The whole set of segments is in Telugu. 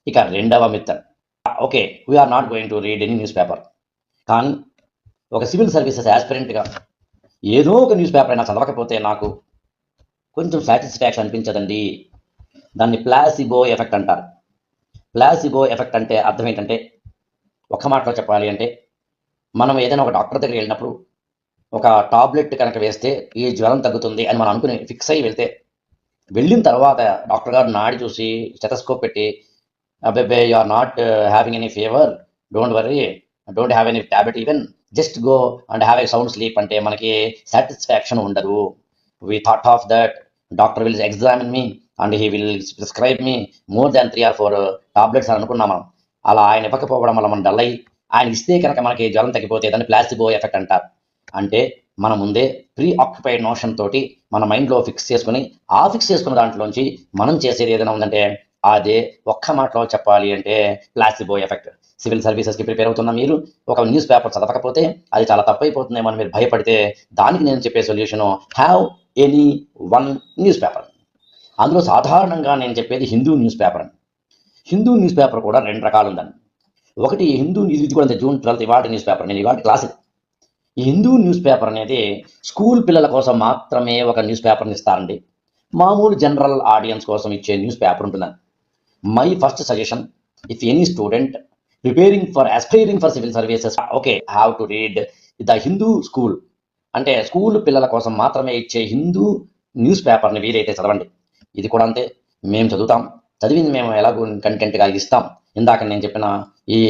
ఇక రెండవ మిత్తం, okay, we're not going to read any newspaper. కానీ ఒక సివిల్ సర్వీసెస్ యాస్పిరెంట్గా ఏదో ఒక న్యూస్ పేపర్ అయినా చదవకపోతే నాకు కొంచెం సాటిస్ఫాక్షన్ అనిపించదండి. దాన్ని ప్లాసిబో ఎఫెక్ట్ అంటారు. ప్లాసిబో ఎఫెక్ట్ అంటే అర్థం ఏంటంటే, ఒక్క మాటలో చెప్పాలి అంటే, మనం ఏదైనా ఒక డాక్టర్ దగ్గరికి వెళ్ళినప్పుడు ఒక టాబ్లెట్ కనుక వేస్తే ఈ జ్వరం తగ్గుతుంది అని మనం అనుకుని ఫిక్స్ అయ్యి వెళ్ళిన తర్వాత డాక్టర్ గారు నాడి చూసి స్టెథోస్కోప్ పెట్టి, అబ్బే you are not having any fever, don't worry, don't have any tablet even, just go and have a sound sleep అంటే మనకి సాటిస్ఫాక్షన్ ఉండదు. We thought of that doctor will examine me and he will prescribe me more than 3 or 4 tablets అని అనుకున్నాం మనం. అలా ఆయన ఇవ్వకపోవడం వల్ల మనం డల్ అయ్యి ఆయన ఇస్తే కనుక మనకి జ్వరం తగ్గిపోతే దాన్ని ప్లాసిబో ఎఫెక్ట్ అంటారు. అంటే మన ముందే ప్రీ ఆక్యుపైడ్ నోషన్ తోటి మన మైండ్లో ఫిక్స్ చేసుకుని, ఆ ఫిక్స్ చేసుకున్న దాంట్లోంచి మనం చేసేది ఏదైనా ఉందంటే అదే ఒక్క మాటలో చెప్పాలి అంటే ప్లాసిబో ఎఫెక్ట్. సివిల్ సర్వీసెస్కి ప్రిపేర్ అవుతున్న మీరు ఒక న్యూస్ పేపర్ చదవకపోతే అది చాలా తప్పైపోతుందేమో అని మీరు భయపడితే దానికి నేను చెప్పే solution, have any one news paper. అందులో సాధారణంగా నేను చెప్పేది హిందూ న్యూస్ పేపర్ అని. హిందూ న్యూస్ పేపర్ కూడా 2 రకాలు ఉందండి. ఒకటి హిందూ, ఇది కూడా జూన్ 12 ఇవాటి న్యూస్ పేపర్, నేను ఇవాటి క్లాస్. ఈ హిందూ న్యూస్ పేపర్ అనేది స్కూల్ పిల్లల కోసం మాత్రమే ఒక న్యూస్ పేపర్ని ఇస్తారండి. మామూలు జనరల్ ఆడియన్స్ కోసం ఇచ్చే న్యూస్ పేపర్ ఉంటుందండి. My first suggestion, if any student aspiring for civil services, okay, have to read the Hindu school, అంటే స్కూల్ పిల్లల కోసం మాత్రమే ఇచ్చే హిందూ న్యూస్ పేపర్ని వీలైతే చదవండి. ఇది కూడా అంతే, మేము చదువుతాం, చదివింది మేము ఎలాగో కంటెంట్గా ఇస్తాం. ఇందాక నేను చెప్పిన ఈ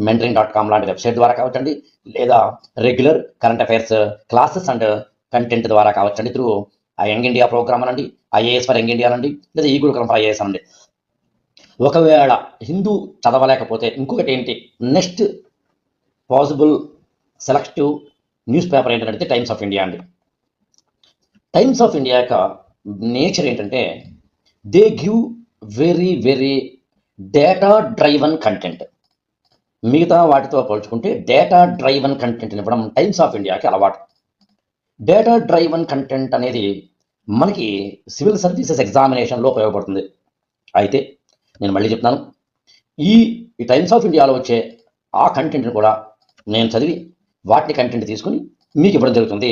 mentoring.com లాంటి వెబ్సైట్ ద్వారా కావచ్చండి, లేదా regular current affairs classes and content ద్వారా కావచ్చండి, త్రూ యంగ్ ఇండియా ప్రోగ్రామ్ అనండి, ఐఏఎస్ ఫర్ యంగ్ ఇండియా అనండి, లేదా ఈ గురుకులం ఫర్ ఐఏఎస్ అనండి. ఒకవేళ హిందూ చదవలేకపోతే ఇంకొకటి ఏంటి, next possible selective news paper ఏంటంటే టైమ్స్ ఆఫ్ ఇండియా అండి. టైమ్స్ ఆఫ్ ఇండియా యొక్క నేచర్ ఏంటంటే, they give very very data driven content. మిగతా వాటితో పోల్చుకుంటే డేటా డ్రైవన్ కంటెంట్ ఇవ్వడం టైమ్స్ ఆఫ్ ఇండియాకి అలవాటు. డేటా డ్రైవన్ కంటెంట్ అనేది మనకి సివిల్ సర్వీసెస్ ఎగ్జామినేషన్లో ఉపయోగపడుతుంది. అయితే నేను మళ్ళీ చెప్తున్నాను, ఈ టైమ్స్ ఆఫ్ ఇండియాలో వచ్చే ఆ కంటెంట్ని కూడా నేను చదివి వాటిని కంటెంట్ తీసుకుని మీకు ఇవ్వడం జరుగుతుంది.